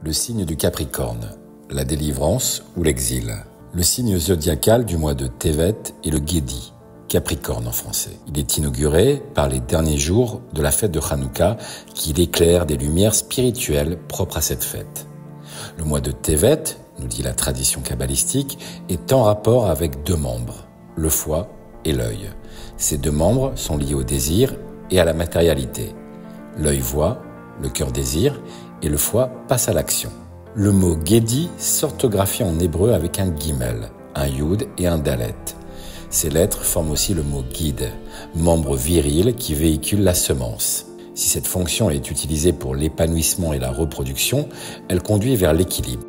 le signe du Capricorne, la délivrance ou l'exil. Le signe zodiacal du mois de Tevet est le Guédi, Capricorne en français. Il est inauguré par les derniers jours de la fête de Hanouka qui éclaire des lumières spirituelles propres à cette fête. Le mois de Tevet, nous dit la tradition kabbalistique, est en rapport avec deux membres, le foie et l'œil. Ces deux membres sont liés au désir et à la matérialité. L'œil voit, le cœur désire et le foie passe à l'action. Le mot Guédi s'orthographie en hébreu avec un guimel, un yud et un dalet. Ces lettres forment aussi le mot guide, membre viril qui véhicule la semence. Si cette fonction est utilisée pour l'épanouissement et la reproduction, elle conduit vers l'équilibre.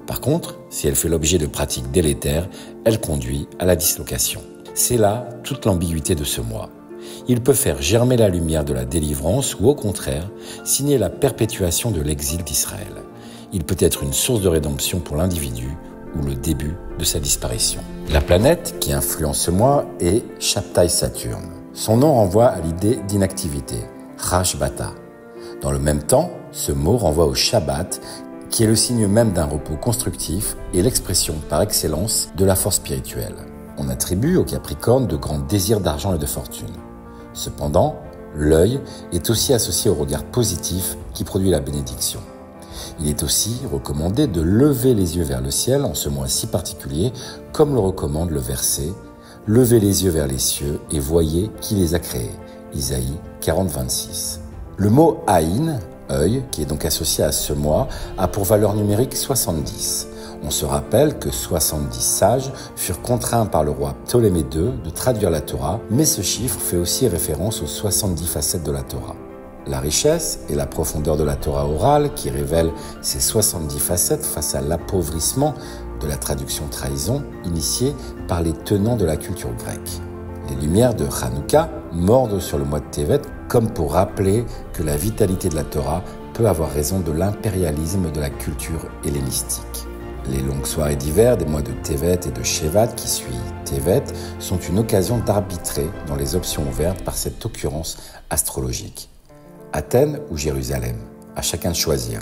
Par contre, si elle fait l'objet de pratiques délétères, elle conduit à la dislocation. C'est là toute l'ambiguïté de ce mois. Il peut faire germer la lumière de la délivrance ou au contraire, signer la perpétuation de l'exil d'Israël. Il peut être une source de rédemption pour l'individu ou le début de sa disparition. La planète qui influence ce mois est Shabtai Saturne. Son nom renvoie à l'idée d'inactivité, Hashbata. Dans le même temps, ce mot renvoie au Shabbat, qui est le signe même d'un repos constructif et l'expression par excellence de la force spirituelle. On attribue au Capricorne de grands désirs d'argent et de fortune. Cependant, l'œil est aussi associé au regard positif qui produit la bénédiction. Il est aussi recommandé de lever les yeux vers le ciel en ce mois si particulier, comme le recommande le verset « Levez les yeux vers les cieux et voyez qui les a créés » Isaïe 40, 26. Le mot « Aïn », œil, qui est donc associé à ce mois, a pour valeur numérique 70. On se rappelle que 70 sages furent contraints par le roi Ptolémée II de traduire la Torah, mais ce chiffre fait aussi référence aux 70 facettes de la Torah. La richesse et la profondeur de la Torah orale qui révèle ces 70 facettes face à l'appauvrissement de la traduction trahison initiée par les tenants de la culture grecque. Les lumières de Hanouka mordent sur le mois de Tevet comme pour rappeler que la vitalité de la Torah peut avoir raison de l'impérialisme de la culture hellénistique. Les longues soirées d'hiver des mois de Tevet et de Shevat qui suit Tevet sont une occasion d'arbitrer dans les options ouvertes par cette occurrence astrologique. Athènes ou Jérusalem, à chacun de choisir.